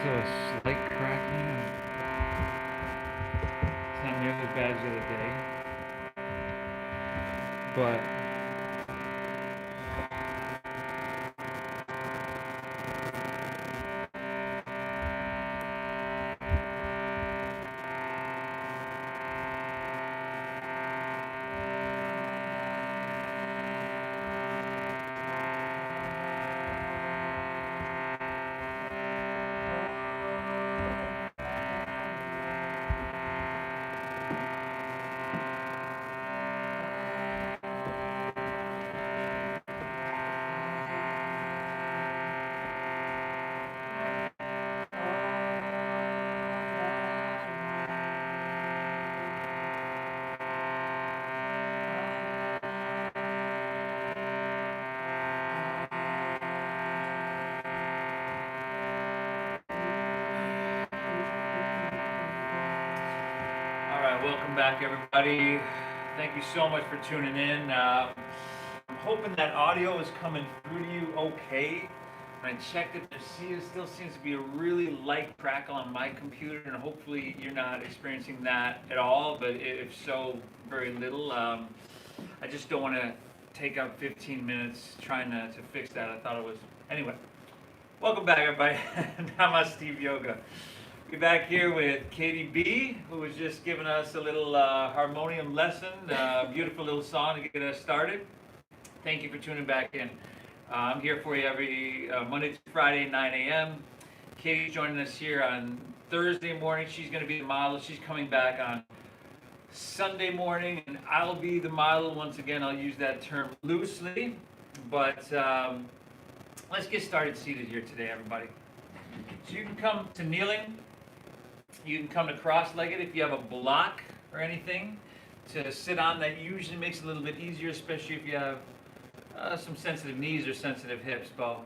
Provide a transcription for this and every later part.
still a slight crackling. It's not nearly as bad as the other day, but All right, welcome back, everybody. Thank you so much for tuning in. I'm hoping that audio is coming through to you okay. When I checked it, there still seems to be a really light crackle on my computer, and hopefully you're not experiencing that at all. But if so, very little. I just don't want to take up 15 minutes trying to fix that. I thought it was anyway. Welcome back, everybody. Namasteve Yoga. We're back here with Katie B, who was just giving us a little harmonium lesson, beautiful little song to get us started. Thank you for tuning back in. I'm here for you every Monday through Friday, 9 a.m. Katie's joining us here on Thursday morning. She's going to be the model. She's coming back on Sunday morning, and I'll be the model. Once again, I'll use that term loosely, but let's get started seated here today, everybody. So you can come to kneeling. You can come to cross-legged if you have a block or anything to sit on. That usually makes it a little bit easier, especially if you have some sensitive knees or sensitive hips. But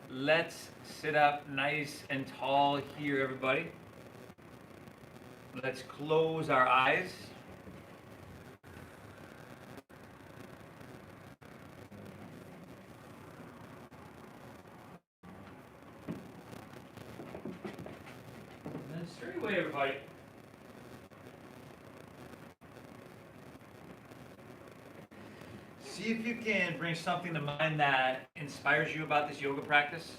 let's sit up nice and tall here, everybody. Let's close our eyes. And then straight away, everybody. See if you can bring something to mind that inspires you about this yoga practice.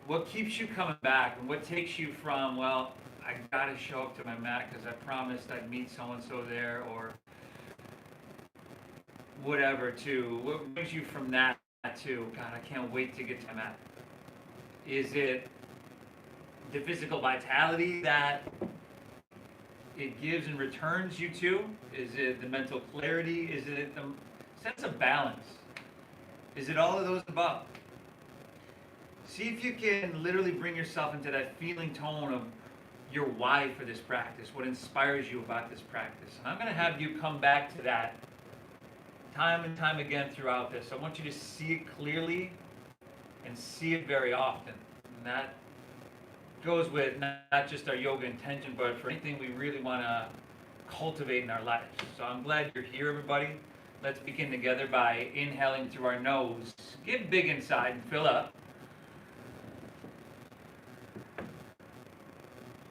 What keeps you coming back, and what takes you from, well, I gotta show up to my mat because I promised I'd meet so and so there, or whatever, to what brings you from that to, God, I can't wait to get to my mat? Is it the physical vitality that it gives and returns you to? Is it the mental clarity? Is it the sense of balance? Is it all of those above? See if you can literally bring yourself into that feeling tone of your why for this practice, what inspires you about this practice. And I'm going to have you come back to that time and time again throughout this. I want you to see it clearly and see it very often. And that goes with not just our yoga intention, but for anything we really want to cultivate in our lives. So I'm glad you're here, everybody. Let's begin together by inhaling through our nose. Get big inside and fill up.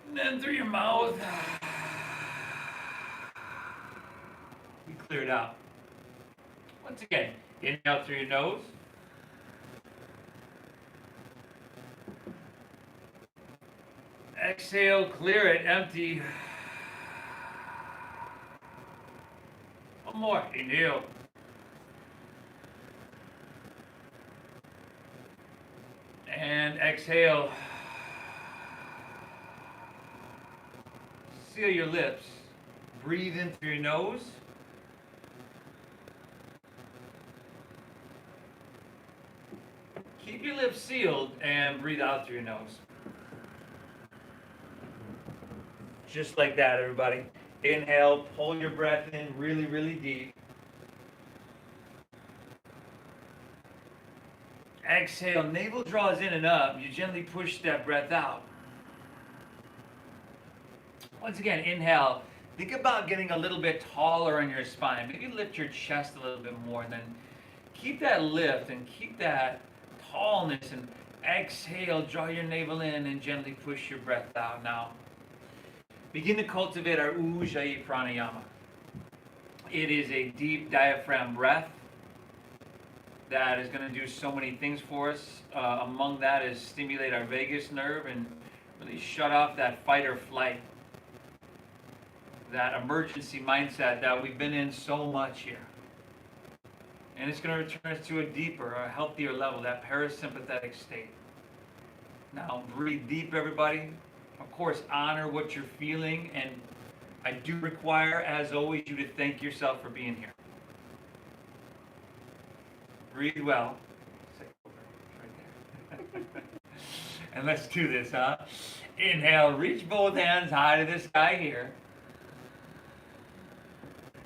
And then through your mouth, you clear it out. Once again, inhale through your nose. Exhale, clear it, empty. One more, inhale. And exhale. Seal your lips. Breathe in through your nose. Keep your lips sealed and breathe out through your nose. Just like that, everybody. Inhale, pull your breath in really, really deep. Exhale, navel draws in and up. You gently push that breath out. Once again, inhale. Think about getting a little bit taller on your spine. Maybe lift your chest a little bit more, and then keep that lift and keep that tallness, and Exhale, draw your navel in and gently push your breath out. Now, begin to cultivate our Ujjayi pranayama. It is a deep diaphragm breath that is going to do so many things for us. Among that is stimulate our vagus nerve and really shut off that fight or flight, that emergency mindset that we've been in so much here. And it's going to return us to a deeper, a healthier level, that parasympathetic state. Now, breathe deep, everybody. Of course, honor what you're feeling, and I do require, as always, you to thank yourself for being here. Breathe well. And let's do this, huh? Inhale, reach both hands high to the sky here.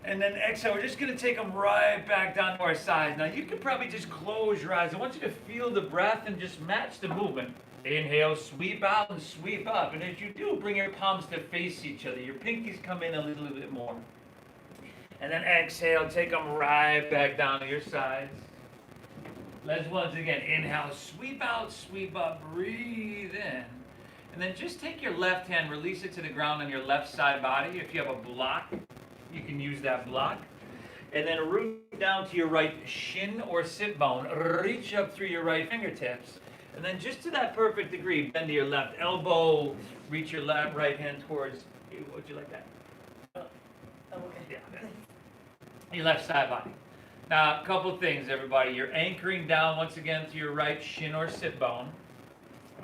And then exhale, we're just going to take them right back down to our sides. Now, you can probably just close your eyes. I want you to feel the breath and just match the movement. Inhale, sweep out and sweep up. And as you do, bring your palms to face each other. Your pinkies come in a little bit more. And then exhale, take them right back down to your sides. Let's once again, inhale, sweep out, sweep up, breathe in. And then just take your left hand, release it to the ground on your left side body. If you have a block, you can use that block. And then root down to your right shin or sit bone. Reach up through your right fingertips. And then just to that perfect degree, bend to your left elbow. Reach your right hand towards, would you like that? Oh, okay. Yeah. Your left side body. Now, a couple things, everybody. You're anchoring down once again to your right shin or sit bone.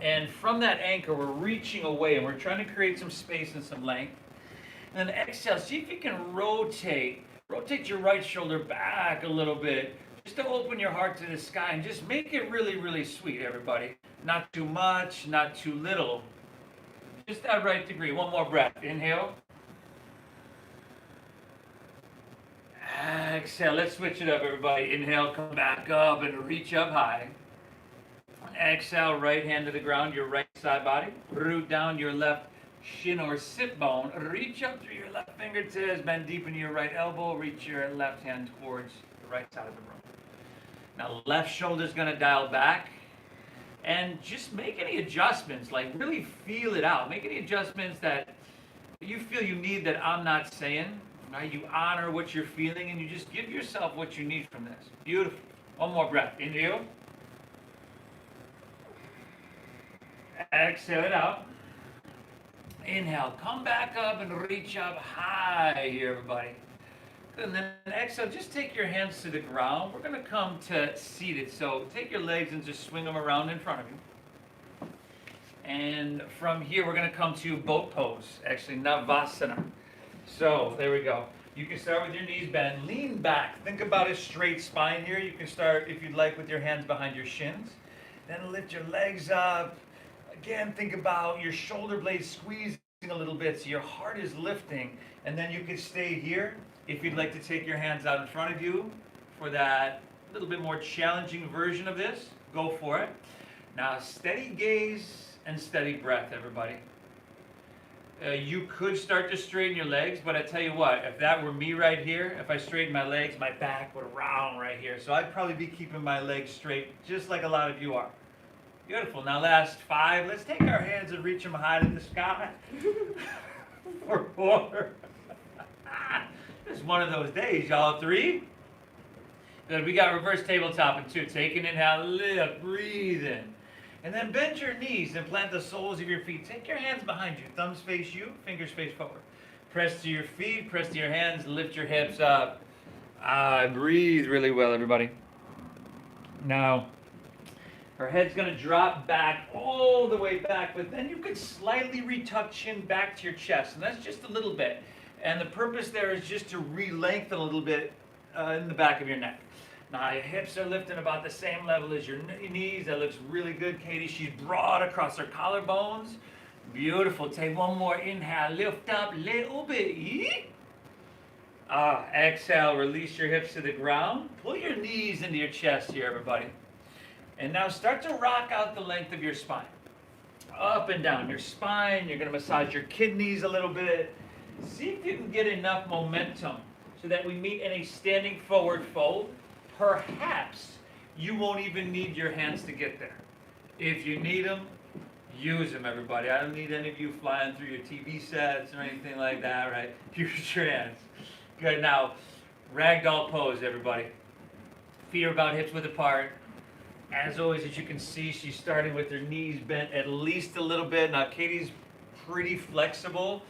And from that anchor, we're reaching away and we're trying to create some space and some length. And then exhale, see if you can rotate your right shoulder back a little bit, just to open your heart to the sky and just make it really, really sweet, everybody. Not too much, not too little. Just that right degree. One more breath. Inhale. Exhale. Let's switch it up, everybody. Inhale, come back up and reach up high. Exhale, right hand to the ground, your right side body. Root down your left shin or sit bone. Reach up through your left fingertips, bend deep into your right elbow, reach your left hand towards the right side of the room. Now, left shoulder's going to dial back, and just make any adjustments, like really feel it out. Make any adjustments that you feel you need that I'm not saying. Right? You honor what you're feeling, and you just give yourself what you need from this. Beautiful. One more breath. Inhale. Exhale it out. Inhale, come back up and reach up high here, everybody. And then exhale, just take your hands to the ground. We're going to come to seated. So take your legs and just swing them around in front of you. And from here, we're going to come to boat pose, actually Navasana. So there we go. You can start with your knees bent, lean back. Think about a straight spine here. You can start, if you'd like, with your hands behind your shins. Then lift your legs up. Again, think about your shoulder blades squeezing a little bit so your heart is lifting. And then you can stay here. If you'd like to take your hands out in front of you for that little bit more challenging version of this, go for it. Now, steady gaze and steady breath, everybody. You could start to straighten your legs, but I tell you what, if that were me right here, if I straightened my legs, my back would round right here. So I'd probably be keeping my legs straight, just like a lot of you are. Beautiful. Now, last 5. Let's take our hands and reach them high to the sky. For 4. It's one of those days, y'all. 3. Good. We got reverse tabletop in 2. Take an inhale, lift, breathe in. And then bend your knees and plant the soles of your feet. Take your hands behind you. Thumbs face you, fingers face forward. Press to your feet, press to your hands, lift your hips up. Breathe really well, everybody. Now, her head's going to drop back, all the way back, but then you could slightly retuck chin back to your chest, and that's just a little bit. And the purpose there is just to re-lengthen a little bit in the back of your neck. Now, your hips are lifting about the same level as your knees. That looks really good, Katie. She's broad across her collarbones. Beautiful. Take one more inhale. Lift up a little bit. Exhale. Release your hips to the ground. Pull your knees into your chest here, everybody. And now start to rock out the length of your spine. Up and down your spine. You're going to massage your kidneys a little bit. See if you can get enough momentum so that we meet in a standing forward fold. Perhaps you won't even need your hands to get there. If you need them, use them, everybody. I don't need any of you flying through your TV sets or anything like that, right? Use your hands. Good, now, ragdoll pose, everybody. Feet are about hips width apart. As always, as you can see, she's starting with her knees bent at least a little bit. Now, Katie's pretty flexible.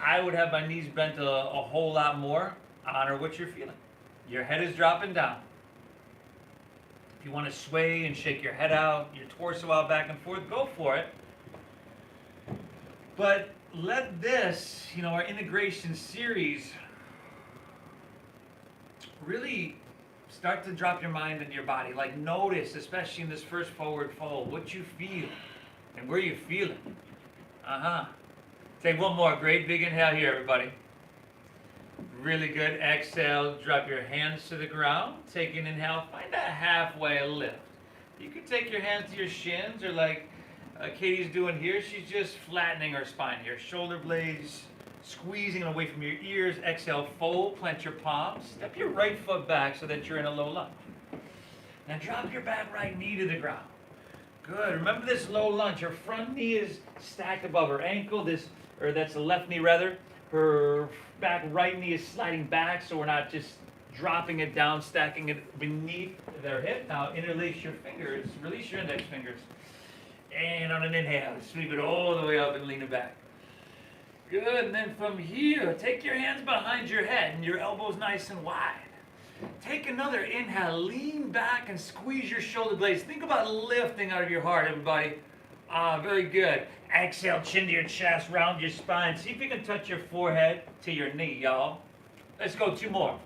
I would have my knees bent a whole lot more. Honor what you're feeling. Your head is dropping down. If you want to sway and shake your head out, your torso out back and forth, go for it. But let this, our integration series, really start to drop your mind into your body. Like notice, especially in this first forward fold, what you feel and where you feel it. Take one more great big inhale here, everybody. Really good. Exhale, drop your hands to the ground. Take an inhale, find a halfway lift. You can take your hands to your shins, or like Katie's doing here, she's just flattening her spine here. Shoulder blades squeezing away from your ears. Exhale, fold, plant your palms. Step your right foot back so that you're in a low lunge. Now drop your back right knee to the ground. Good. Remember this low lunge. Her front knee is stacked above her ankle. That's the left knee rather. Her back right knee is sliding back, so we're not just dropping it down, stacking it beneath their hip. Now interlace your fingers, release your index fingers. And on an inhale, sweep it all the way up and lean it back. Good, and then from here, take your hands behind your head and your elbows nice and wide. Take another inhale, lean back and squeeze your shoulder blades. Think about lifting out of your heart, everybody. Very good. Exhale, chin to your chest, round your spine. See if you can touch your forehead to your knee, y'all. Let's go 2 more.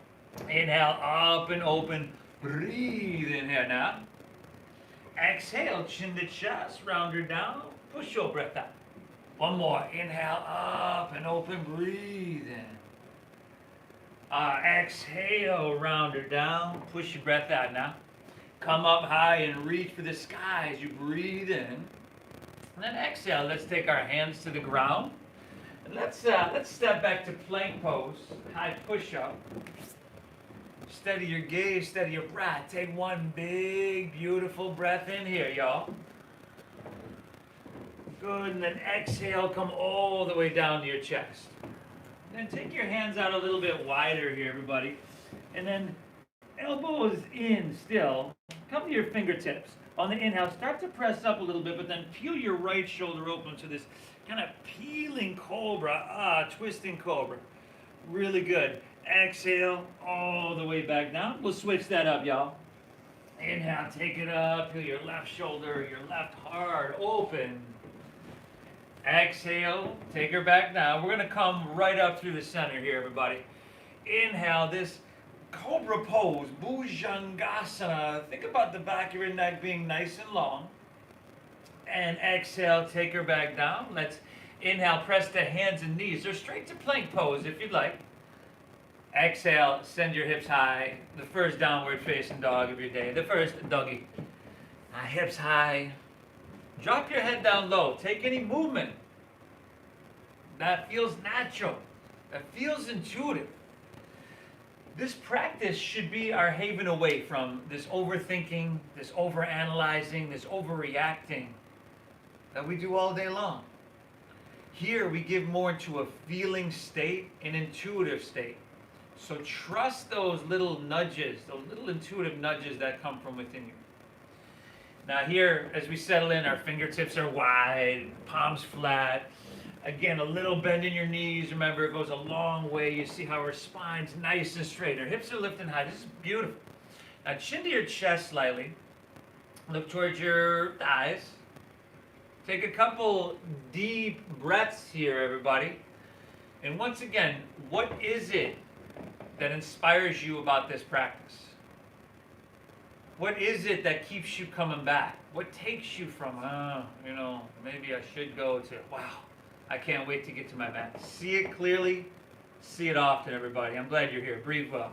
Inhale, up and open. Breathe in here now. Exhale, chin to chest, round her down. Push your breath out. One more. Inhale, up and open. Breathe in. Exhale, round her down. Push your breath out now. Come up high and reach for the sky as you breathe in. And then exhale. Let's take our hands to the ground. And let's step back to plank pose. High push-up. Steady your gaze, steady your breath. Take one big, beautiful breath in here, y'all. Good, and then exhale, come all the way down to your chest. Then take your hands out a little bit wider here, everybody. And then elbows in still. Come to your fingertips. On the inhale, start to press up a little bit, but then peel your right shoulder open to this kind of peeling cobra. Twisting cobra. Really good. Exhale, all the way back down. We'll switch that up, y'all. Inhale, take it up, peel your left shoulder, your left heart open. Exhale, take her back down. We're going to come right up through the center here, everybody. Inhale, this cobra pose, Bhujangasana. Think about the back of your neck being nice and long. And exhale, take her back down. Let's inhale, press the hands and knees. Or straight to plank pose if you'd like. Exhale, send your hips high. The first downward facing dog of your day. The first doggy. Hips high. Drop your head down low. Take any movement that feels natural, that feels intuitive. This practice should be our haven away from this overthinking, this overanalyzing, this overreacting that we do all day long. Here we give more into a feeling state, an intuitive state. So trust those little nudges, those little intuitive nudges that come from within you. Now here, as we settle in, our fingertips are wide, palms flat. Again, a little bend in your knees. Remember, it goes a long way. You see how our spine's nice and straight. Our hips are lifting high. This is beautiful. Now chin to your chest slightly. Look towards your thighs. Take a couple deep breaths here, everybody. And once again, what is it that inspires you about this practice? What is it that keeps you coming back? What takes you from, maybe I should go to, wow, I can't wait to get to my mat. See it clearly, see it often, everybody. I'm glad you're here. Breathe well.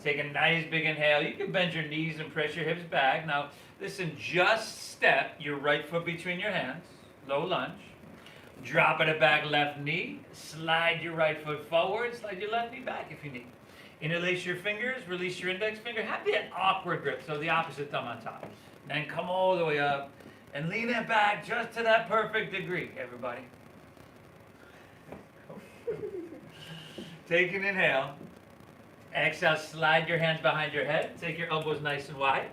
Take a nice big inhale. You can bend your knees and press your hips back. Now, listen, just step your right foot between your hands, low lunge. Drop at a back left knee. Slide your right foot forward. Slide your left knee back if you need. Interlace your fingers, release your index finger. Have that awkward grip, so the opposite thumb on top. Then come all the way up And lean it back just to that perfect degree, everybody. Take an inhale. Exhale, slide your hands behind your head. Take your elbows nice and wide.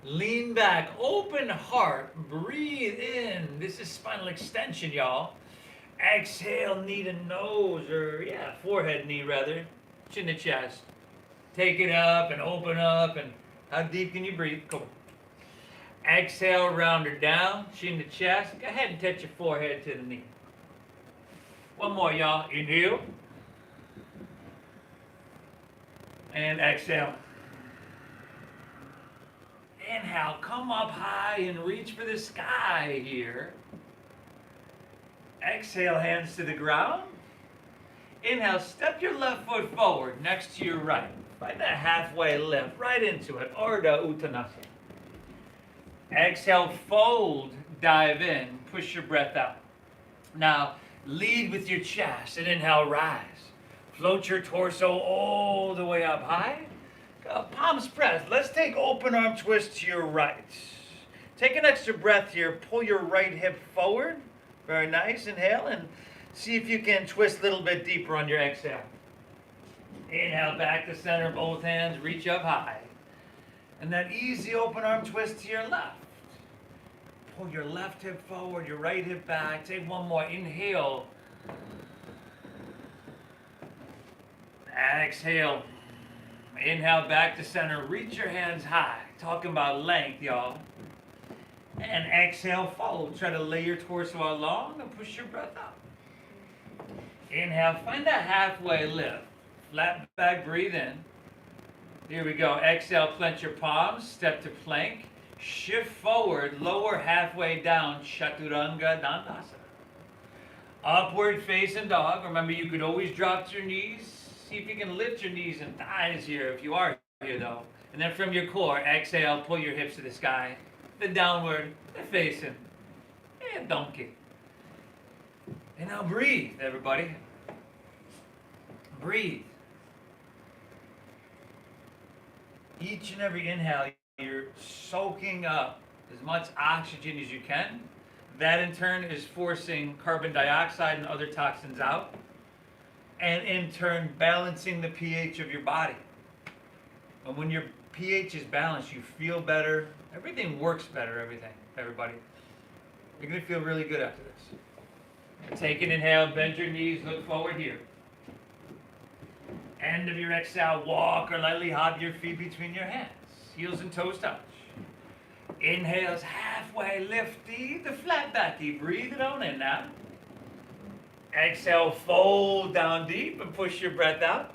Lean back, open heart, breathe in. This is spinal extension, y'all. Exhale, knee to nose, or forehead, knee rather, chin to chest. Take it up and open up, and how deep can you breathe? Come on. Exhale, round her down, chin to chest. Go ahead and touch your forehead to the knee. One more, y'all. Inhale. And exhale. Inhale, come up high and reach for the sky here. Exhale, hands to the ground. Inhale, step your left foot forward next to your right. Find that halfway lift, right into it. Ardha Uttanasana. Exhale, fold, dive in, push your breath out. Now, lead with your chest and inhale, rise. Float your torso all the way up high. Palms pressed. Let's take open arm twist to your right. Take an extra breath here. Pull your right hip forward. Very nice. Inhale and see if you can twist a little bit deeper on your exhale. Inhale back to center, both hands. Reach up high. And that easy open arm twist to your left. Pull your left hip forward, your right hip back. Take one more. Inhale. Exhale. Inhale back to center. Reach your hands high. Talking about length, y'all. And exhale, fold. Try to lay your torso out long and push your breath out. Inhale, find that halfway lift. Flat back, breathe in. Here we go. Exhale, clench your palms. Step to plank. Shift forward, lower halfway down, Chaturanga Dandasana. Upward facing dog. Remember, you could always drop to your knees. See if you can lift your knees and thighs here if you are here though. And then from your core, exhale, pull your hips to the sky. The downward, the facing, and donkey. And now breathe, everybody. Breathe. Each and every inhale, you're soaking up as much oxygen as you can. That in turn is forcing carbon dioxide and other toxins out. And in turn, balancing the pH of your body. And when your pH is balanced, you feel better. Everything works better, everybody. You're going to feel really good after this. Take an inhale, bend your knees, look forward here. End of your exhale, walk or lightly hop your feet between your hands. Heels and toes touch. Inhales, halfway lifty, the flat backy. Breathe it on in now. Exhale, fold down deep and push your breath out.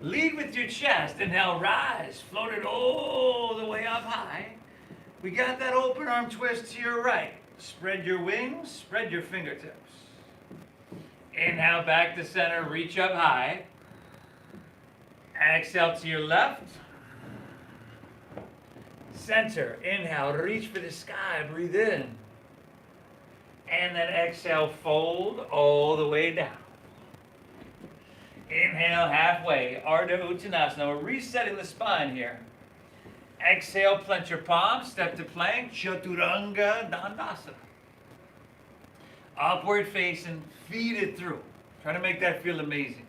Lead with your chest. Inhale, rise. Float it all the way up high. We got that open arm twist to your right. Spread your wings, spread your fingertips. Inhale, back to center, reach up high. Exhale to your left. Center, inhale, reach for the sky, breathe in. And then exhale, fold all the way down. Inhale, halfway, Ardha Uttanasana. We're resetting the spine here. Exhale, plant your palms, step to plank, Chaturanga Dandasana. Upward facing, feed it through. Try to make that feel amazing.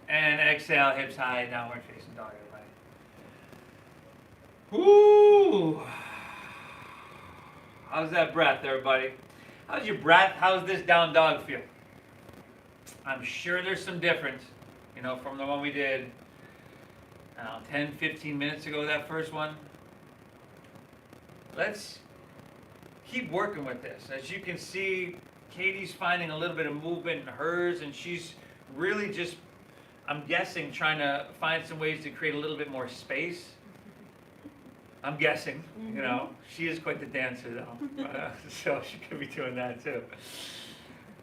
And exhale, hips high, downward facing dog. Woo! How's that breath, everybody? How's your breath? How's this down dog feel? I'm sure there's some difference, from the one we did 10, 15 minutes ago, that first one. Let's keep working with this. As you can see, Katie's finding a little bit of movement in hers, and she's really just, I'm guessing, trying to find some ways to create a little bit more space. I'm guessing, she is quite the dancer though, so she could be doing that too.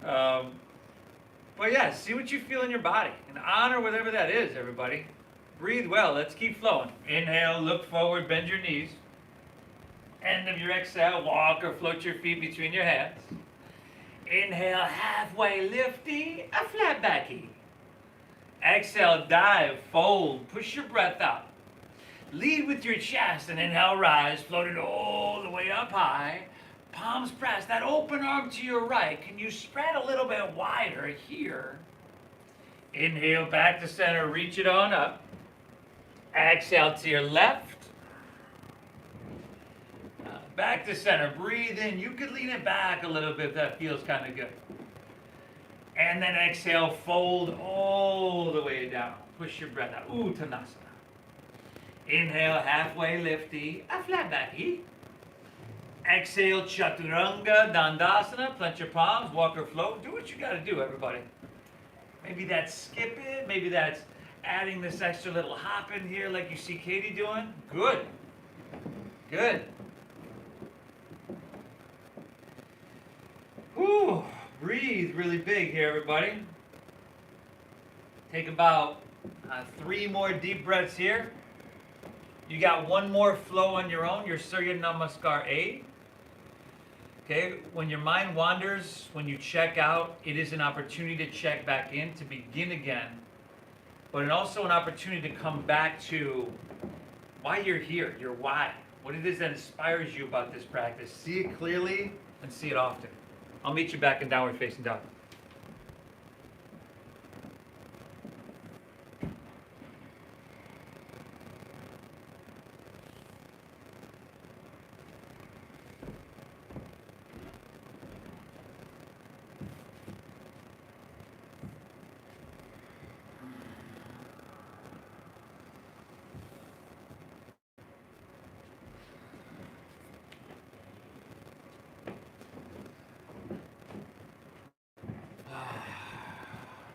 But yeah, see what you feel in your body and honor whatever that is, everybody. Breathe well, let's keep flowing. Inhale, look forward, bend your knees. End of your exhale, walk or float your feet between your hands. Inhale, halfway lifty, a flat backy. Exhale, dive, fold, push your breath out. Lead with your chest and inhale, rise, float it all the way up high. Palms pressed, that open arm to your right. Can you spread a little bit wider here? Inhale back to center, reach it on up. Exhale to your left. Back to center, breathe in. You could lean it back a little bit if that feels kind of good. And then exhale, fold all the way down. Push your breath out. Uttanasana. Inhale, halfway lifty, a flat backie. Exhale, chaturanga, dandasana. Plant your palms, walk or float. Do what you got to do, everybody. Maybe that's skip it. Maybe that's adding this extra little hop in here like you see Katie doing. Good. Good. Whew. Breathe really big here, everybody. Take about 3 more deep breaths here. You got 1 more flow on your own, your Surya Namaskar 8. Okay, when your mind wanders, when you check out, it is an opportunity to check back in, to begin again. But also an opportunity to come back to why you're here, your why. What it is that inspires you about this practice. See it clearly and see it often. I'll meet you back in downward facing dog.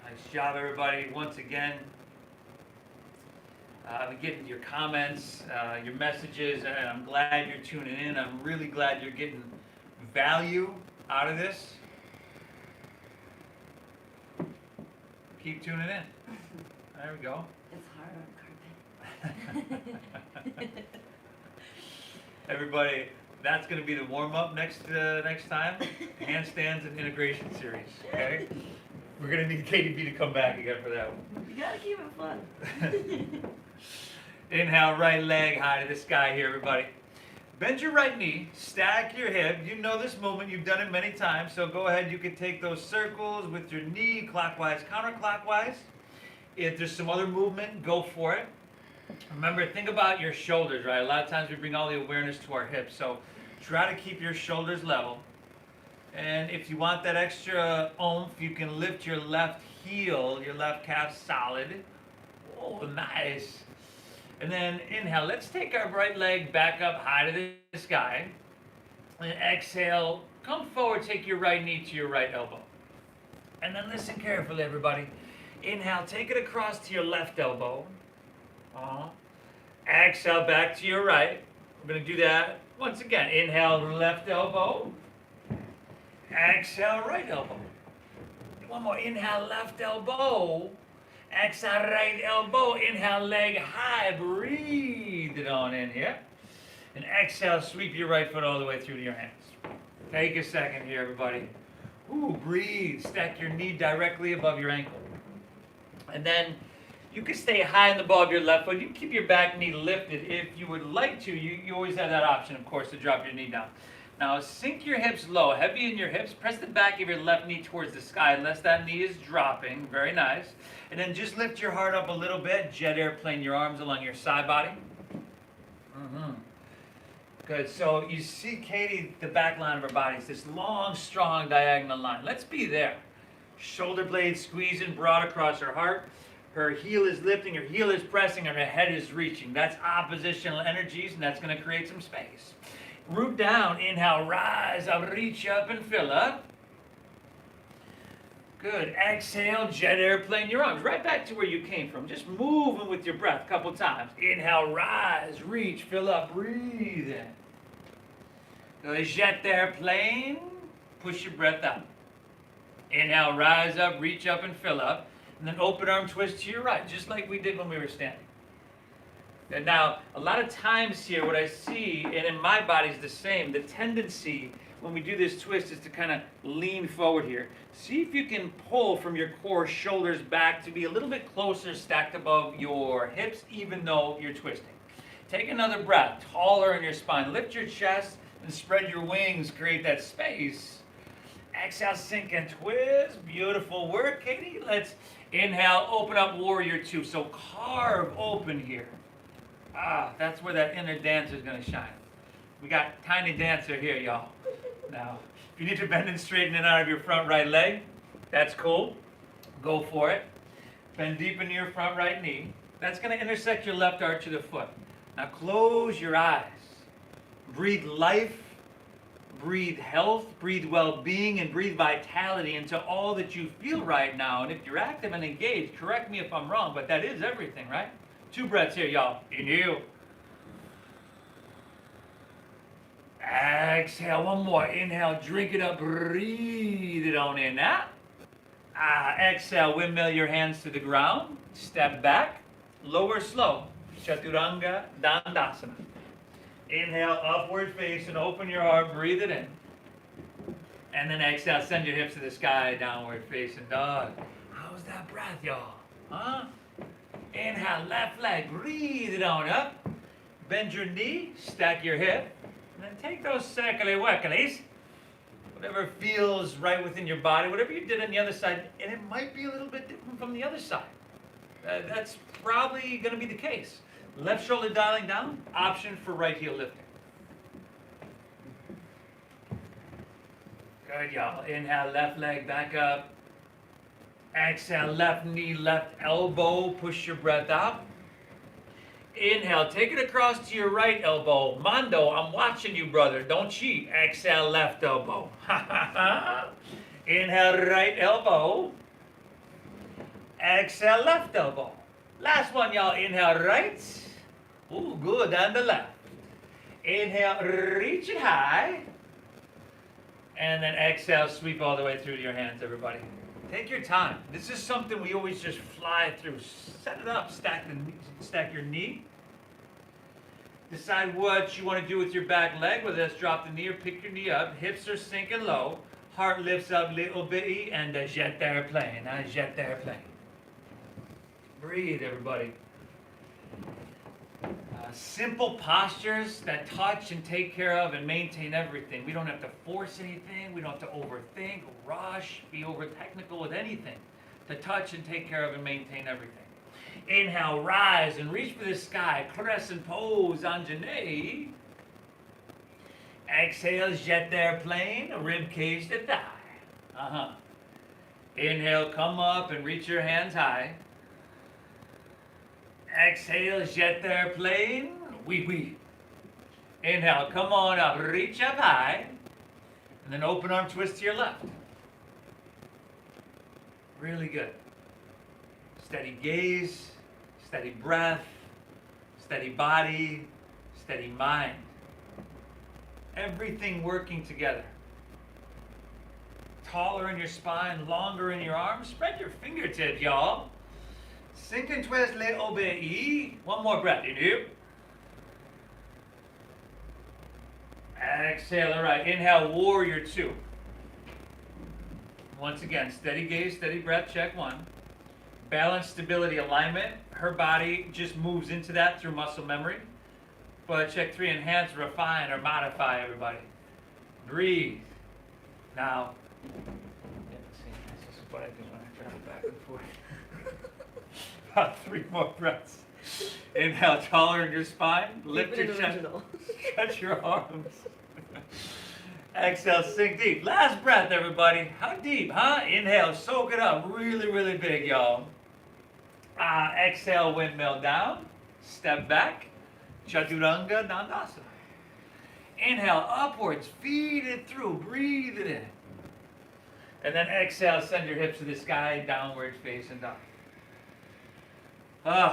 Nice job, everybody. Once again, I've been getting your comments, your messages, and I'm glad you're tuning in. I'm really glad you're getting value out of this. Keep tuning in. There we go. It's hard on carpet. Everybody, that's going to be the warm-up next time. Handstands and integration series, okay? We're going to need Katie B to come back again for that one. You gotta keep it fun. Inhale, right leg high to the sky here, everybody. Bend your right knee, stack your hip. You know this movement, you've done it many times, so go ahead, you can take those circles with your knee, clockwise, counterclockwise. If there's some other movement, go for it. Remember, think about your shoulders, right? A lot of times we bring all the awareness to our hips, so try to keep your shoulders level. And if you want that extra oomph, you can lift your left heel, your left calf solid. Oh, nice. And then inhale. Let's take our right leg back up high to the sky. And exhale. Come forward. Take your right knee to your right elbow. And then listen carefully, everybody. Inhale. Take it across to your left elbow. Exhale back to your right. We're going to do that once again. Inhale, left elbow. Exhale, right elbow. One more. Inhale, left elbow. Exhale, right elbow. Inhale, leg high. Breathe it on in here. And exhale, sweep your right foot all the way through to your hands. Take a second here, everybody. Ooh, breathe. Stack your knee directly above your ankle. And then you can stay high in the ball of your left foot. You can keep your back knee lifted. If you would like to, you always have that option, of course, to drop your knee down. Now, sink your hips low, heavy in your hips. Press the back of your left knee towards the sky unless that knee is dropping. Very nice. And then just lift your heart up a little bit. Jet airplane your arms along your side body. Good. So you see Katie, the back line of her body is this long, strong diagonal line. Let's be there. Shoulder blades squeezing broad across her heart. Her heel is lifting, her heel is pressing, and her head is reaching. That's oppositional energies, and that's going to create some space. Root down, inhale, rise up, reach up and fill up. Good. Exhale, jet airplane your arms right back to where you came from. Just moving with your breath a couple times. Inhale, rise, reach, fill up, breathe in. Good. Jet airplane, push your breath out. Inhale, rise up, reach up and fill up. And then open arm twist to your right, just like we did when we were standing. And now, a lot of times here, what I see, and in my body is the same, the tendency when we do this twist is to kind of lean forward here. See if you can pull from your core, shoulders back to be a little bit closer stacked above your hips, even though you're twisting. Take another breath, taller in your spine. Lift your chest and spread your wings, create that space. Exhale, sink and twist. Beautiful work, Katie. Let's inhale, open up warrior two. So carve open here. That's where that inner dancer is going to shine. We got tiny dancer here, y'all. Now, if you need to bend and straighten it out of your front right leg, that's cool. Go for it. Bend deep into your front right knee. That's going to intersect your left arch of the foot. Now close your eyes. Breathe life, breathe health, breathe well-being, and breathe vitality into all that you feel right now. And if you're active and engaged, correct me if I'm wrong, but that is everything, right? 2 breaths here, y'all. Inhale. Exhale, one more. Inhale, drink it up, breathe it on in now. Exhale, windmill your hands to the ground. Step back, lower slow. Chaturanga Dandasana. Inhale, upward face and open your heart, breathe it in. And then exhale, send your hips to the sky, downward facing dog. How's that breath, y'all? Huh? Inhale, left leg, breathe it on up. Bend your knee, stack your hip. And then take those circly workalies. Whatever feels right within your body, whatever you did on the other side, and it might be a little bit different from the other side. That's probably going to be the case. Left shoulder dialing down, option for right heel lifting. Good, y'all. Inhale, left leg back up. Exhale, left knee, left elbow. Push your breath out. Inhale, take it across to your right elbow. Mondo, I'm watching you, brother. Don't cheat. Exhale, left elbow. Inhale, right elbow. Exhale, left elbow. Last one, y'all. Inhale, right. Ooh, good. And the left. Inhale, reach it high. And then exhale, sweep all the way through to your hands, everybody. Take your time. This is something we always just fly through. Set it up. Stack your knee. Decide what you want to do with your back leg, whether that's drop the knee or pick your knee up. Hips are sinking low. Heart lifts up little bitty, and jet airplane. Jet airplane. Breathe, everybody. Simple postures that touch and take care of and maintain everything. We don't have to force anything. We don't have to overthink, rush, be over technical with anything. To touch and take care of and maintain everything. Inhale, rise and reach for the sky. Crescent pose, Anjane. Exhale, jet airplane, rib cage to thigh. Inhale, come up and reach your hands high. Exhale, jet airplane, wee. Inhale, come on up, reach up high. And then open arm twist to your left. Really good. Steady gaze, steady breath, steady body, steady mind. Everything working together. Taller in your spine, longer in your arms. Spread your fingertips, y'all. Sink and twist, little bit. One more breath. Inhale. Exhale. All right. Inhale, warrior two. Once again, steady gaze, steady breath. Check 1. Balance, stability, alignment. Her body just moves into that through muscle memory. But check 3. Enhance, refine, or modify, everybody. Breathe. Now, this is what I do when I travel back and forth. About 3 more breaths. Inhale, taller in your spine. Lift your chest. Stretch your arms. Exhale, sink deep. Last breath, everybody. How deep, huh? Inhale, soak it up. Really, really big, y'all. Exhale, windmill down. Step back. Chaturanga Dandasana. Inhale, upwards. Feed it through. Breathe it in. And then exhale, send your hips to the sky. Downward facing dog.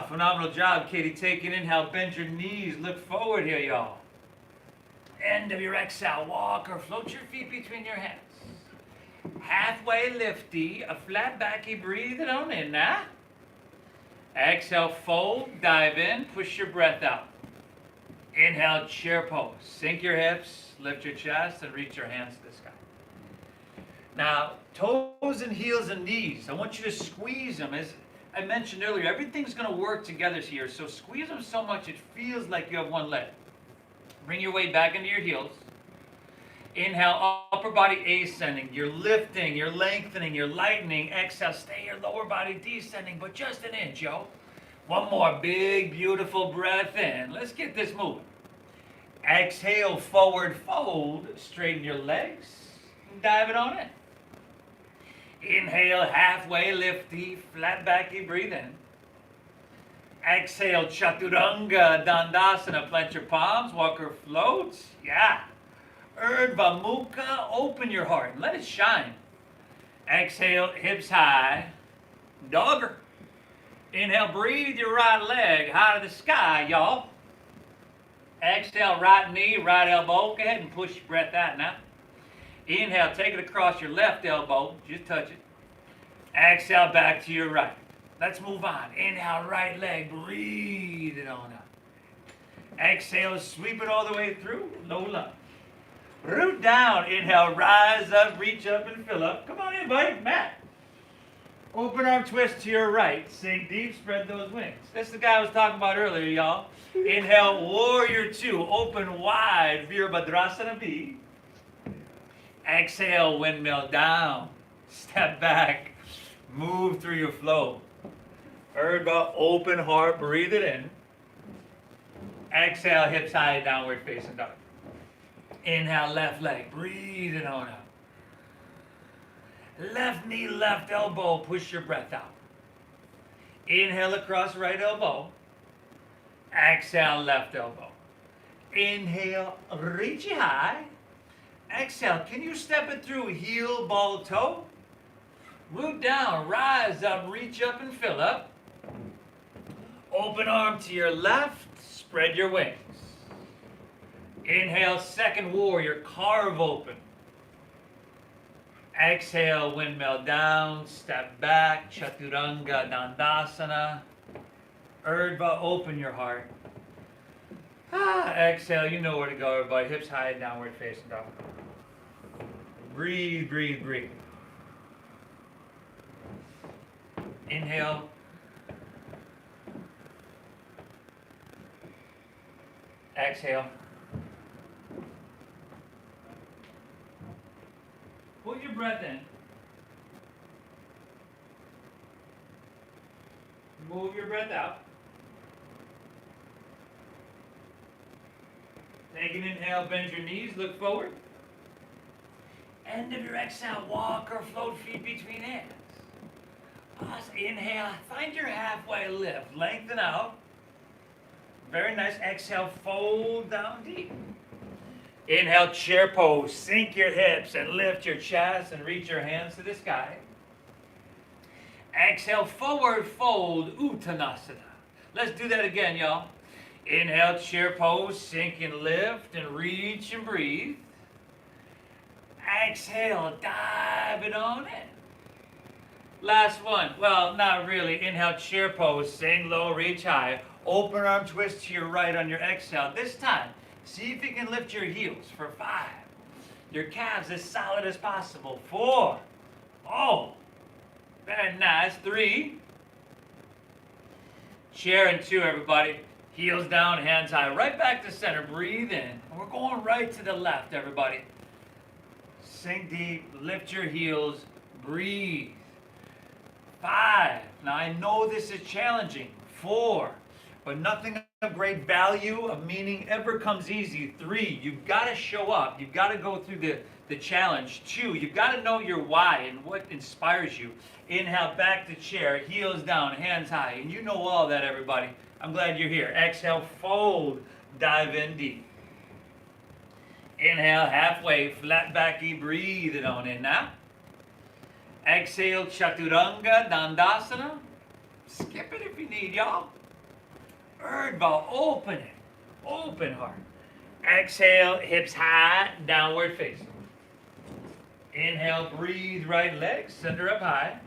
Phenomenal job, Katie. Take an inhale, bend your knees, look forward here, y'all. End of your exhale, walk or float your feet between your hands. Halfway lifty, a flat backy, breathe it on in now. Exhale, fold, dive in, push your breath out. Inhale, chair pose. Sink your hips, lift your chest, and reach your hands to the sky. Now, toes and heels and knees, I want you to squeeze them I mentioned earlier, everything's going to work together here. So squeeze them so much it feels like you have one leg. Bring your weight back into your heels. Inhale, upper body ascending. You're lifting, you're lengthening, you're lightening. Exhale, stay your lower body descending, but just an inch, yo. One more big, beautiful breath in. Let's get this moving. Exhale, forward fold. Straighten your legs. Dive it on in. Inhale, halfway lifty, flat backy, breathe in. Exhale, chaturanga dandasana. Plant your palms, walker floats. Yeah. Urdhva Mukha, open your heart and let it shine. Exhale, hips high, dogger. Inhale, breathe your right leg high to the sky, y'all. Exhale, right knee, right elbow. Go ahead and push your breath out now. Inhale, take it across your left elbow, just touch it. Exhale, back to your right. Let's move on. Inhale, right leg, breathe it on up. Exhale, sweep it all the way through, low lunge. Root down, inhale, rise up, reach up and fill up. Come on in, buddy, Matt. Open arm twist to your right. Sink deep, spread those wings. This is the guy I was talking about earlier, y'all. Inhale, warrior two, open wide, Virabhadrasana B. Exhale, windmill down. Step back, move through your flow. Urdhva, open heart, breathe it in. Exhale, hips high, downward facing dog. Inhale, left leg, breathe it on out. Left knee, left elbow, push your breath out. Inhale across right elbow. Exhale, left elbow. Inhale, reach it high. Exhale, can you step it through heel, ball, toe? Root down, rise up, reach up and fill up. Open arm to your left, spread your wings. Inhale, second warrior, carve open. Exhale, windmill down, step back, chaturanga dandasana. Urdhva, open your heart. Exhale, you know where to go, everybody. Hips high, downward facing dog. Breathe, breathe, breathe. Inhale. Exhale. Put your breath in. Move your breath out. Take an inhale, bend your knees, look forward. End of your exhale, walk or float feet between hands. Awesome. Inhale, find your halfway lift, lengthen out. Very nice. Exhale, fold down deep. Inhale, chair pose. Sink your hips and lift your chest and reach your hands to the sky. Exhale, forward fold, Uttanasana. Let's do that again, y'all. Inhale, chair pose. Sink and lift and reach and breathe. Exhale, dive it on in. Last one. Well, not really. Inhale, chair pose. Sink low, reach high. Open arm twist to your right on your exhale. This time, see if you can lift your heels for 5. Your calves as solid as possible. 4. Oh, very nice. 3. Chair and 2, everybody. Heels down, hands high. Right back to center. Breathe in. And we're going right to the left, everybody. Sink deep. Lift your heels. Breathe. 5. Now, I know this is challenging. 4. But nothing of great value, of meaning, ever comes easy. 3, you've got to show up. You've got to go through the challenge. 2, you've got to know your why and what inspires you. Inhale, back to chair, heels down, hands high. And you know all that, everybody. I'm glad you're here. Exhale, fold, dive in deep. Inhale, halfway, flat backy, breathe it on in now. Exhale, chaturanga dandasana. Skip it if you need, y'all. Urdhva, open it. Open heart. Exhale, hips high, downward facing. Inhale, breathe, right leg, center up high.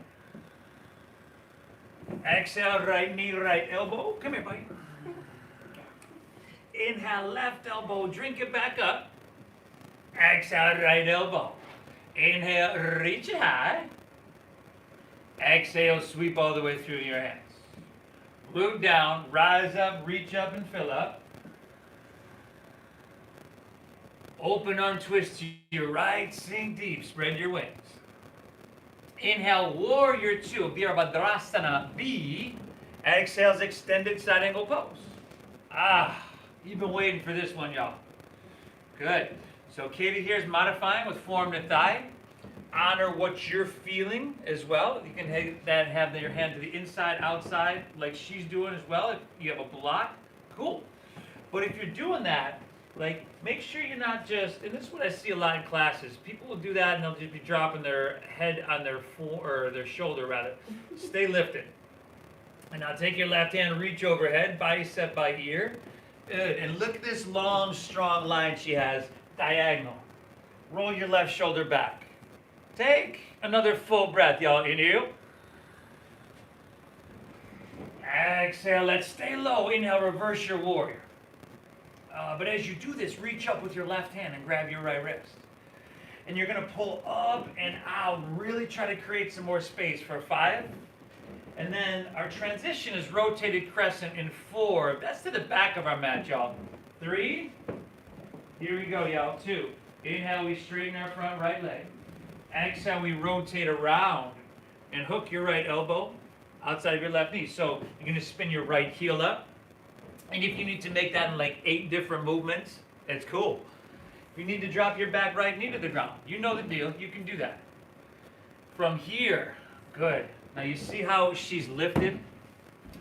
Exhale, right knee, right elbow. Come here, buddy. Inhale, left elbow, drink it back up. Exhale, right elbow. Inhale, reach it high. Exhale, sweep all the way through your hands. Glute down, rise up, reach up and fill up. Open arm twist to your right, sink deep, spread your wings. Inhale, warrior two, Virabhadrasana B. Exhales, extended side angle pose. You've been waiting for this one, y'all. Good. So Katie here is modifying with forearm to thigh. Honor what you're feeling as well. You can have your hand to the inside, outside, like she's doing as well. If you have a block, cool. But if you're doing that, like, make sure you're not just, and this is what I see a lot in classes, people will do that and they'll just be dropping their head on their their shoulder rather. Stay lifted. And now take your left hand, reach overhead, bicep by ear. Good. And look at this long, strong line she has, diagonal. Roll your left shoulder back. Take another full breath, y'all. Inhale. Exhale. Let's stay low. Inhale, reverse your warrior. But as you do this, reach up with your left hand and grab your right wrist. And you're going to pull up and out. Really try to create some more space for 5. And then our transition is rotated crescent in 4. That's to the back of our mat, y'all. 3. Here we go, y'all. 2. Inhale, we straighten our front right leg. Exhale, we rotate around and hook your right elbow outside of your left knee. So you're going to spin your right heel up. And if you need to make that in like 8 different movements, it's cool. If you need to drop your back right knee to the ground, you know the deal. You can do that. From here, good. Now you see how she's lifted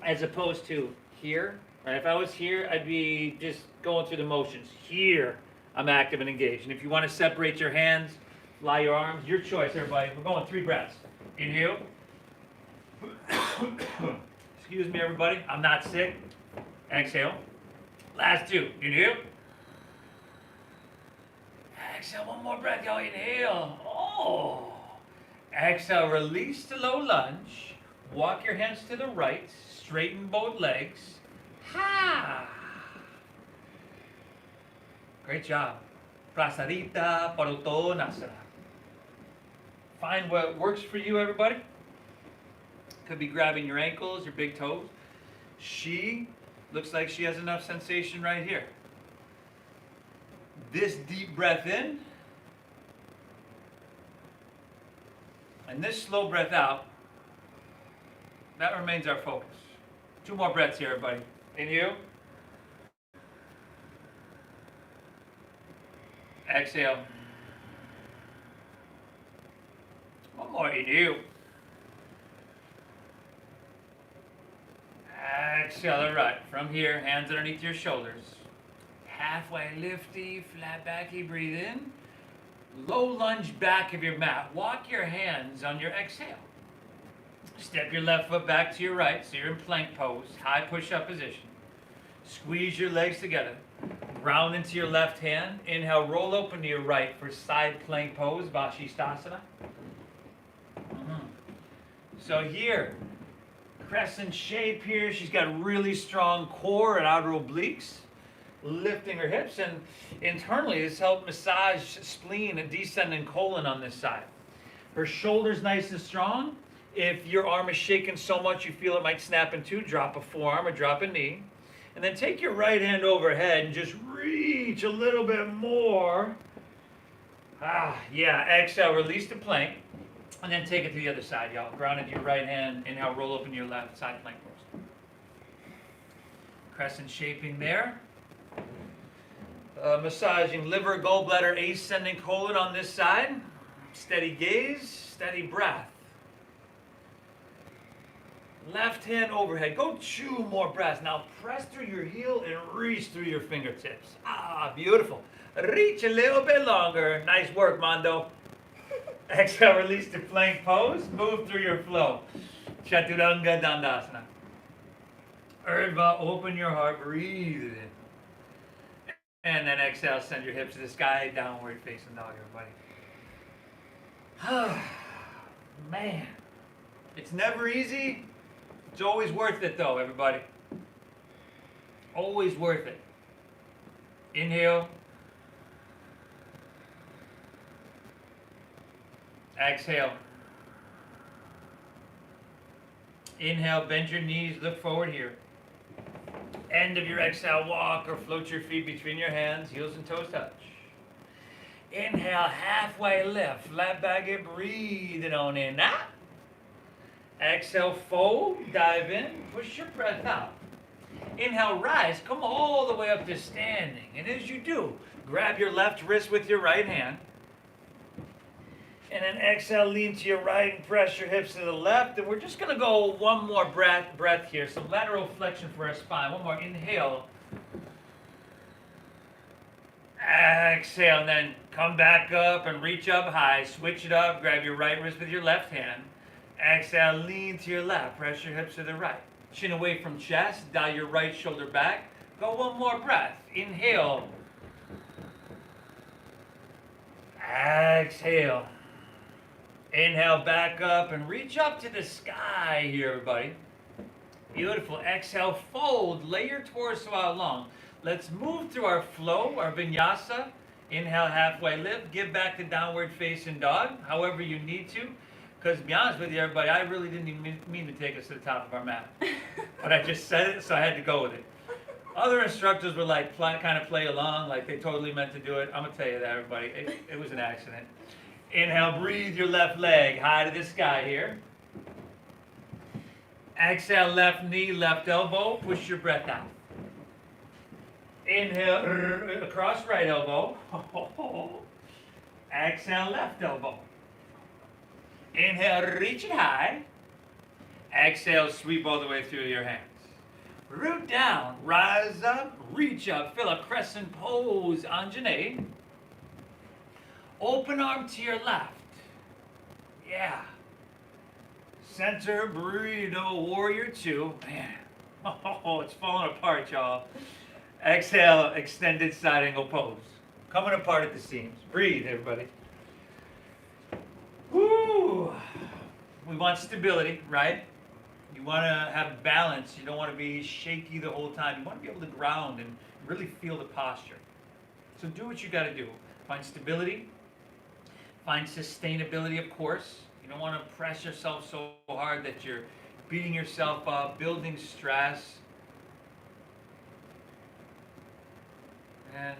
as opposed to here? Right? If I was here, I'd be just going through the motions. Here, I'm active and engaged. And if you want to separate your hands, fly your arms, your choice, everybody. We're going 3 breaths. Inhale. Excuse me, everybody. I'm not sick. Exhale. Last 2. Inhale. Exhale. One more breath, y'all. Inhale. Oh. Exhale. Release to low lunge. Walk your hands to the right. Straighten both legs. Ha. Great job. Prasarita Padottanasana. Find what works for you, everybody. Could be grabbing your ankles, your big toes. She looks like she has enough sensation right here. This deep breath in. And this slow breath out. That remains our focus. 2 more breaths here, everybody. Inhale. Exhale. One more. Inhale. Exhale. All right. From here, hands underneath your shoulders. Halfway lifty, flat backy. Breathe in. Low lunge back of your mat. Walk your hands on your exhale. Step your left foot back to your right, so you're in plank pose. High push-up position. Squeeze your legs together. Round into your left hand. Inhale, roll open to your right for side plank pose, Vashisthasana. So here, crescent shape here. She's got really strong core and outer obliques. Lifting her hips, and internally this helps massage spleen and descending colon on this side. Her shoulders nice and strong. If your arm is shaking so much you feel it might snap in 2, drop a forearm or drop a knee. And then take your right hand overhead and just reach a little bit more. Exhale, release the plank. And then take it to the other side, y'all. Ground into your right hand. Inhale, roll open your left side plank pose. Crescent shaping there. Massaging liver, gallbladder, ascending colon on this side. Steady gaze, steady breath. Left hand overhead. Go 2 more breaths. Now press through your heel and reach through your fingertips. Beautiful. Reach a little bit longer. Nice work, Mondo. Exhale, release to plank pose. Move through your flow. Chaturanga Dandasana. Urdhva, open your heart. Breathe it in. And then exhale, send your hips to the sky, downward facing dog, everybody. Man, it's never easy. It's always worth it, though, everybody. Always worth it. Inhale. Exhale. Inhale, bend your knees, look forward here. End of your exhale, walk or float your feet between your hands, heels and toes touch. Inhale, halfway lift, flat back and breathe it on in. Now. Exhale, fold, dive in, push your breath out. Inhale, rise, come all the way up to standing. And as you do, grab your left wrist with your right hand. And then exhale, lean to your right and press your hips to the left. And we're just going to go one more breath here. Some lateral flexion for our spine. One more inhale. Exhale, and then come back up and reach up high. Switch it up. Grab your right wrist with your left hand. Exhale, lean to your left. Press your hips to the right. Chin away from chest. Dial your right shoulder back. Go one more breath. Inhale. Exhale. Inhale, back up and reach up to the sky here, everybody. Beautiful. Exhale, fold. Lay your torso out long. Let's move through our flow, our vinyasa. Inhale, halfway lift. Give back to downward facing dog, however you need to. Because to be honest with you, everybody, I really didn't even mean to take us to the top of our mat. But I just said it, so I had to go with it. Other instructors were like, kind of play along, like they totally meant to do it. I'm going to tell you that, everybody. It was an accident. Inhale, breathe your left leg high to the sky here. Exhale, left knee, left elbow. Push your breath out. Inhale, across right elbow. Exhale, left elbow. Inhale, reach it high. Exhale, sweep all the way through your hands. Root down, rise up, reach up, fill a crescent pose, Anjane. Open arm to your left. Yeah. Center, breathe, warrior two. Man, oh, it's falling apart, y'all. Exhale, extended side angle pose. Coming apart at the seams. Breathe, everybody. Woo! We want stability, right? You want to have balance. You don't want to be shaky the whole time. You want to be able to ground and really feel the posture. So do what you got to do. Find stability. Find sustainability, of course. You don't want to press yourself so hard that you're beating yourself up, building stress. And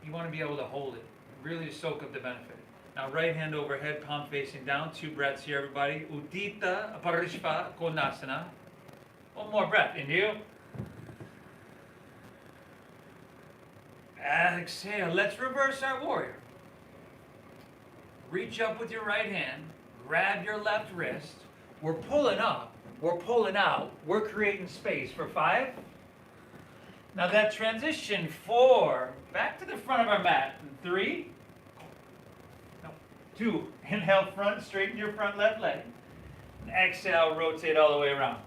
you want to be able to hold it, really soak up the benefit. Now, right hand overhead, palm facing down. 2 breaths here, everybody. Udita Parishva Konasana. One more breath. Inhale. Exhale. Let's reverse our warrior. Reach up with your right hand. Grab your left wrist. We're pulling up. We're pulling out. We're creating space for 5. Now that transition, 4. Back to the front of our mat. 3. 2. Inhale, front, straighten your front left leg. And exhale, rotate all the way around.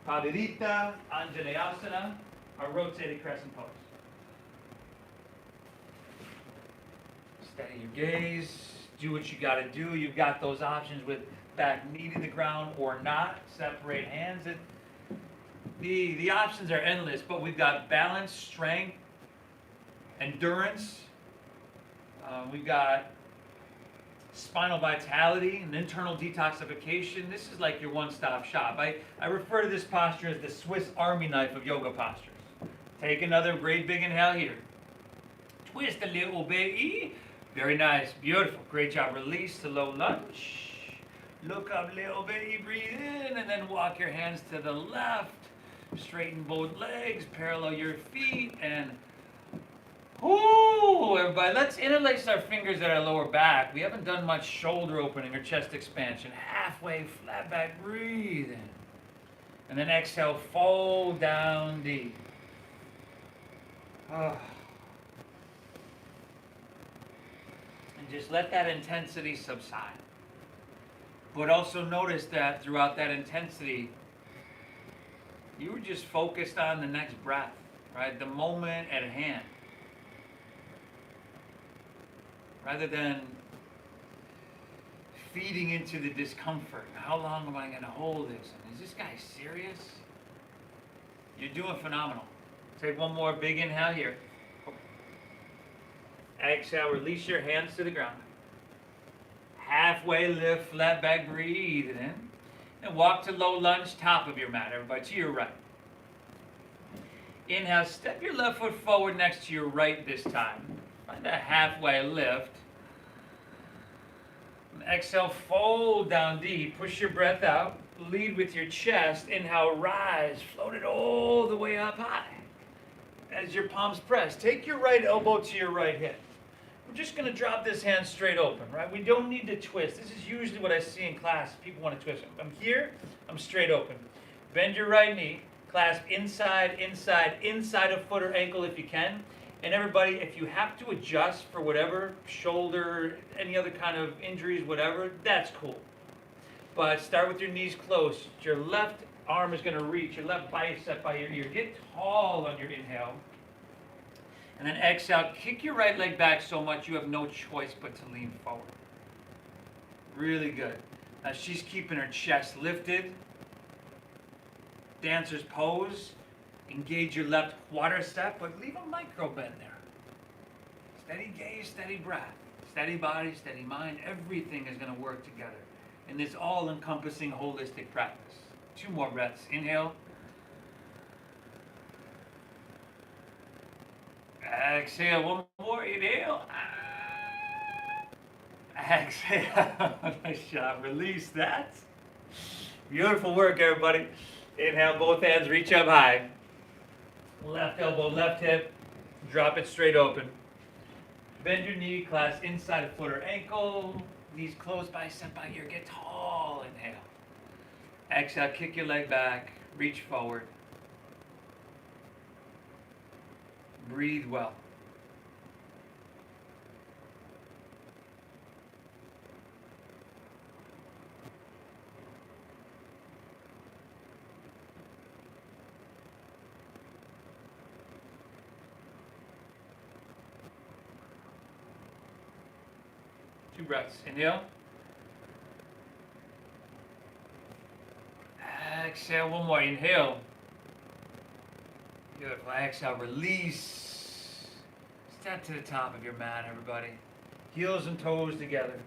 Padirita, Anjaneyasana, our rotated crescent pose. Steady your gaze. Do what you got to do. You've got those options with back knee to the ground or not. Separate hands. The options are endless, but we've got balance, strength, endurance. We've got spinal vitality and internal detoxification. This is like your one-stop shop. I refer to this posture as the Swiss Army knife of yoga postures. Take another great big inhale here. Twist a little bit. Very nice, beautiful, great job. Release to low lunge. Look up a little bit, breathe in, and then walk your hands to the left. Straighten both legs, parallel your feet, and whoo, everybody, let's interlace our fingers at our lower back. We haven't done much shoulder opening or chest expansion. Halfway, flat back, breathe in. And then exhale, fold down deep. And just let that intensity subside. But also notice that throughout that intensity, you were just focused on the next breath, right? The moment at hand. Rather than feeding into the discomfort. How long am I going to hold this? And is this guy serious? You're doing phenomenal. Take one more big inhale here. Exhale, release your hands to the ground. Halfway lift, flat back, breathe in. And walk to low lunge, top of your mat, everybody, to your right. Inhale, step your left foot forward next to your right this time. Find a halfway lift. And exhale, fold down deep. Push your breath out. Lead with your chest. Inhale, rise. Float it all the way up high. As your palms press, take your right elbow to your right hip. We're just going to drop this hand straight open, right? We don't need to twist. This is usually what I see in class. People want to twist. I'm here. I'm straight open. Bend your right knee. Clasp inside, inside, inside of foot or ankle if you can. And everybody, if you have to adjust for whatever, shoulder, any other kind of injuries, whatever, that's cool. But start with your knees close. Your left arm is going to reach, your left bicep by your ear. Get tall on your inhale. And then exhale, kick your right leg back so much you have no choice but to lean forward. Really good. Now she's keeping her chest lifted. Dancer's pose. Engage your left quadricep, but leave a micro bend there. Steady gaze, steady breath. Steady body, steady mind. Everything is going to work together in this all-encompassing holistic practice. 2 more breaths. Inhale. Exhale. 1 more. Inhale. Exhale. Nice job. Release that. Beautiful work, everybody. Inhale. Both hands reach up high. Left elbow, left hip. Drop it straight open. Bend your knee. Clasp inside of foot or ankle. Knees closed, bicep by ear. Get tall. Inhale. Exhale. Kick your leg back. Reach forward. Breathe well. Two breaths. Inhale. Exhale. 1 more. Inhale. Beautiful. Exhale. Release. Step to the top of your mat, everybody. Heels and toes together.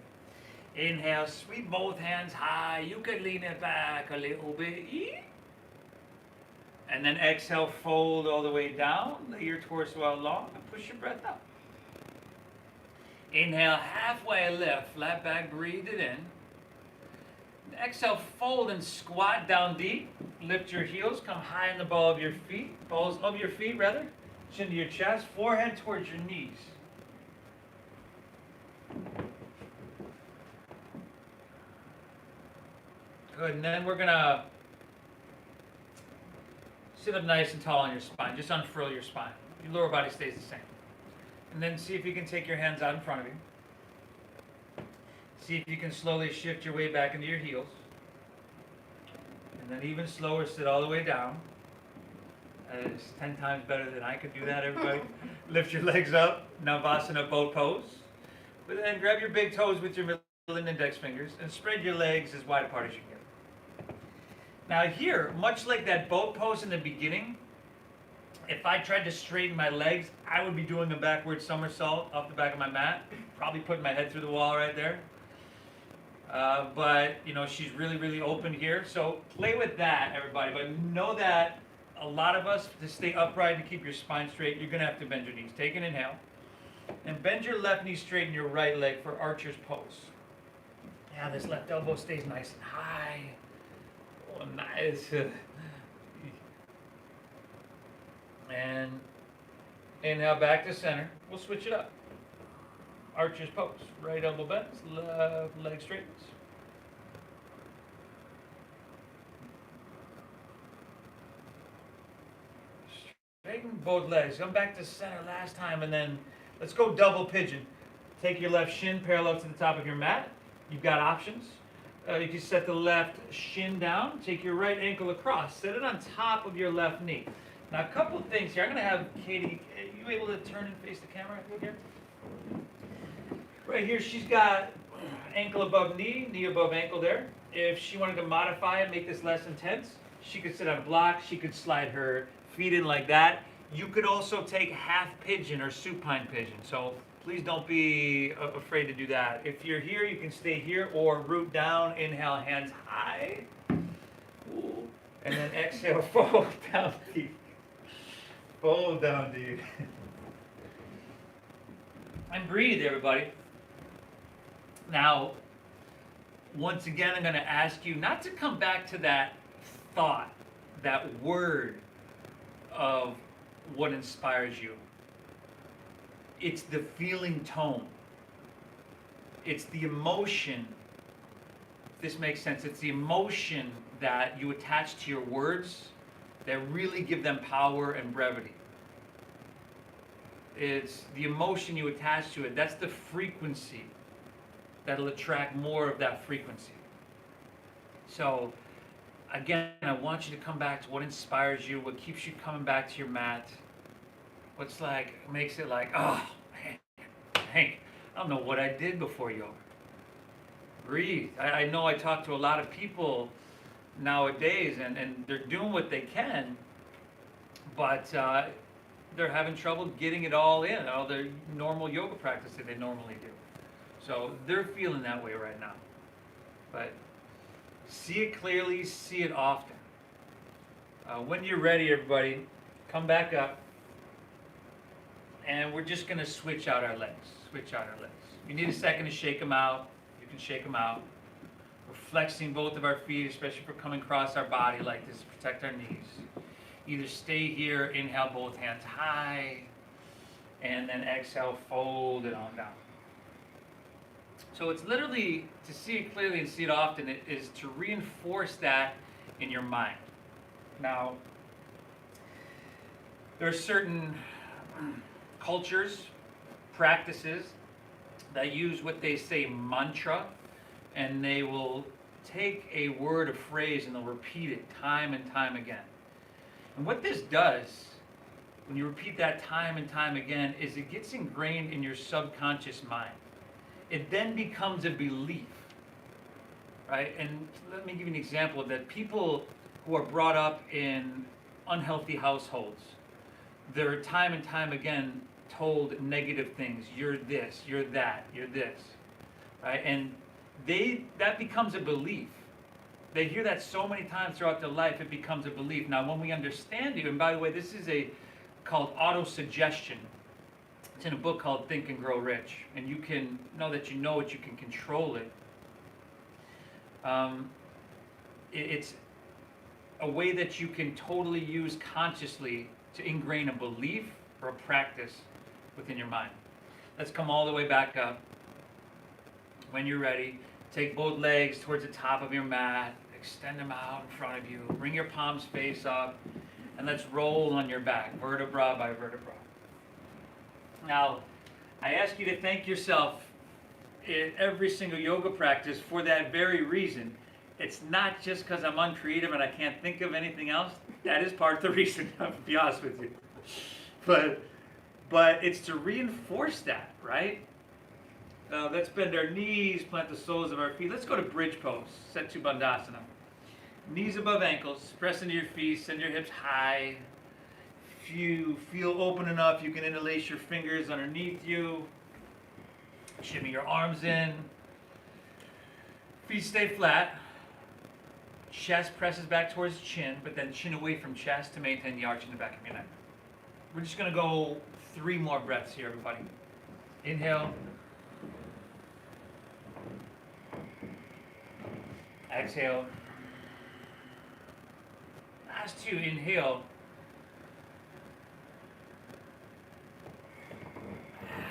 Inhale. Sweep both hands high. You can lean it back a little bit. And then exhale. Fold all the way down. Lay your torso out long and push your breath up. Inhale, halfway lift, flat back, breathe it in. Exhale, fold and squat down deep. Lift your heels, come high in the balls of your feet, chin to your chest, forehead towards your knees. Good, and then we're gonna sit up nice and tall on your spine, just unfurl your spine. Your lower body stays the same. And then see if you can take your hands out in front of you. See if you can slowly shift your way back into your heels. And then even slower, sit all the way down. It's 10 times better than I could do that, everybody. Lift your legs up, Navasana boat pose. But then grab your big toes with your middle and index fingers and spread your legs as wide apart as you can. Now here, much like that boat pose in the beginning, if I tried to straighten my legs, I would be doing a backward somersault off the back of my mat, probably putting my head through the wall right there. But, you know, she's really, really open here. So play with that, everybody. But know that a lot of us, to stay upright and keep your spine straight, you're going to have to bend your knees. Take an inhale. And bend your left knee straight in your right leg for archer's pose. Yeah, this left elbow stays nice and high. Oh, nice. And inhale back to center. We'll switch it up. Archer's pose. Right elbow bends, left leg straightens. Straighten both legs. Come back to center last time, and then let's go double pigeon. Take your left shin parallel to the top of your mat. You've got options. You can set the left shin down. Take your right ankle across. Set it on top of your left knee. Now, a couple of things here. I'm going to have Katie, are you able to turn and face the camera here? Right here, she's got ankle above knee, knee above ankle there. If she wanted to modify it, make this less intense, she could sit on a block. She could slide her feet in like that. You could also take half pigeon or supine pigeon. So please don't be afraid to do that. If you're here, you can stay here or root down. Inhale, hands high. And then exhale, fold down deep. Fold down deep. And breathe, everybody. Now, once again, I'm going to ask you not to come back to that thought, that word of what inspires you. It's the feeling tone. It's the emotion. If this makes sense. It's the emotion that you attach to your words that really give them power and brevity. It's the emotion you attach to it. That's the frequency that'll attract more of that frequency. So, again, I want you to come back to what inspires you, what keeps you coming back to your mat, what's like, makes it like, oh, Hank, I don't know what I did before yoga. Breathe. I know I talk to a lot of people nowadays, and they're doing what they can, but they're having trouble getting it all in, all their normal yoga practice that they normally do. So they're feeling that way right now. But see it clearly, see it often. When you're ready, everybody, come back up. And we're just going to switch out our legs. Switch out our legs. If you need a second to shake them out, you can shake them out. We're flexing both of our feet, especially if we're coming across our body like this to protect our knees. Either stay here, inhale both hands high, and then exhale, fold it on down. So it's literally, to see it clearly and see it often, it is to reinforce that in your mind. Now, there are certain cultures, practices that use what they say mantra, and they will take a word, a phrase, and they'll repeat it time and time again. And what this does, when you repeat that time and time again, is it gets ingrained in your subconscious mind. It then becomes a belief, right? And let me give you an example of that. People who are brought up in unhealthy households, they're time and time again told negative things. You're this, you're that, you're this, right? And that becomes a belief. They hear that so many times throughout their life, it becomes a belief. Now, when we understand it, and by the way, this is called auto-suggestion. It's in a book called Think and Grow Rich, and you can know that you know it, you can control it. It's a way that you can totally use consciously to ingrain a belief or a practice within your mind. Let's come all the way back up. When you're ready, take both legs towards the top of your mat, extend them out in front of you, bring your palms face up, and let's roll on your back, vertebra by vertebra. Now, I ask you to thank yourself in every single yoga practice for that very reason. It's not just because I'm uncreative and I can't think of anything else. That is part of the reason, I'll be honest with you. But it's to reinforce that, right? Let's bend our knees, plant the soles of our feet. Let's go to bridge pose, Setu Bandhasana. Knees above ankles, press into your feet, send your hips high. If you feel open enough, you can interlace your fingers underneath you. Shimmy your arms in. Feet stay flat. Chest presses back towards chin, but then chin away from chest to maintain the arch in the back of your neck. We're just going to go 3 more breaths here, everybody. Inhale. Exhale. Last 2, inhale.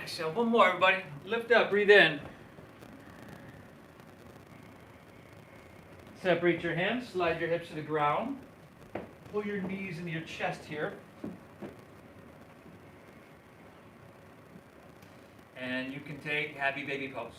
Exhale, 1 more, everybody. Lift up, breathe in. Separate your hands, slide your hips to the ground. Pull your knees into your chest here. And you can take happy baby pose.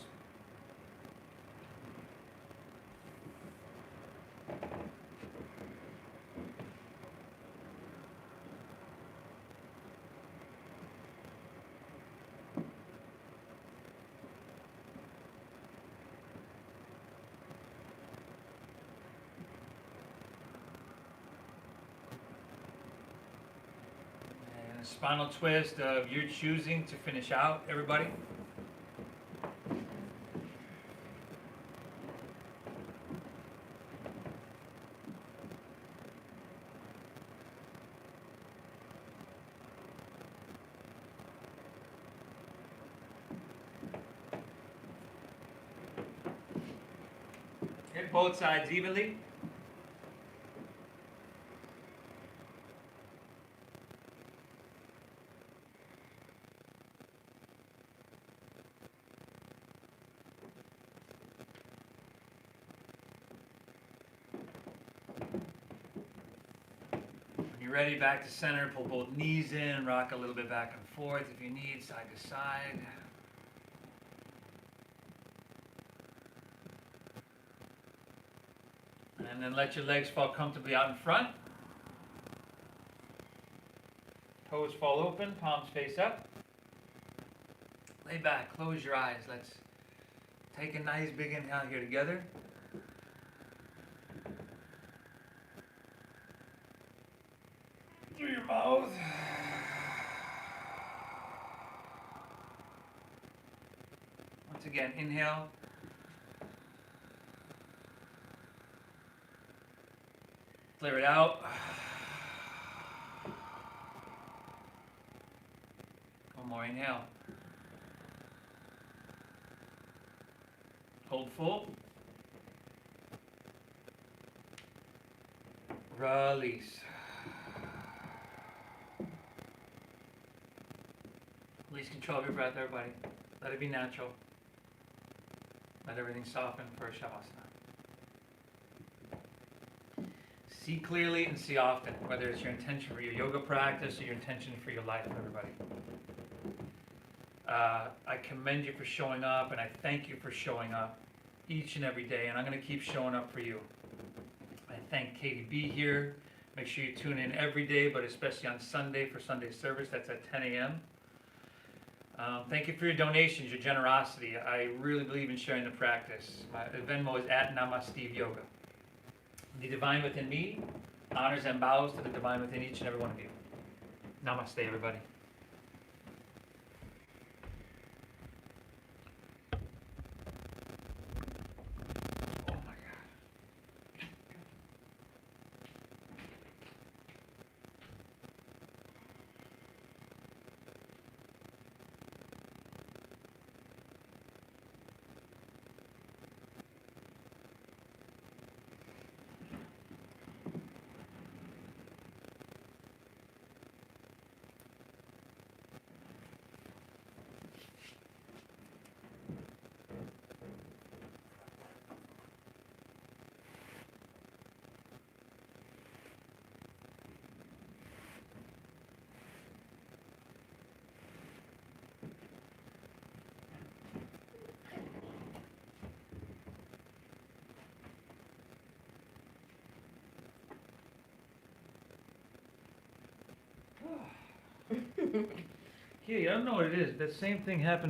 Spinal twist of your choosing to finish out, everybody. both sides evenly. When you're ready, back to center, pull both knees in, rock a little bit back and forth if you need, side to side. And then let your legs fall comfortably out in front. Toes fall open, palms face up. Lay back, close your eyes. Let's take a nice big inhale here together. Through your mouth. Once again, inhale. Clear it out. One more inhale. Hold full. Release. Release control of your breath, everybody. Let it be natural. Let everything soften for Shavasana. See clearly and see often, whether it's your intention for your yoga practice or your intention for your life, everybody. I commend you for showing up, and I thank you for showing up each and every day, and I'm going to keep showing up for you. I thank Katie B here. Make sure you tune in every day, but especially on Sunday for Sunday service. That's at 10 a.m. Thank you for your donations, your generosity. I really believe in sharing the practice. My Venmo is at Namasteve Yoga. The divine within me honors and bows to the divine within each and every one of you. Namaste, everybody. Oh my God. Kitty, I don't know what it is. That same thing happened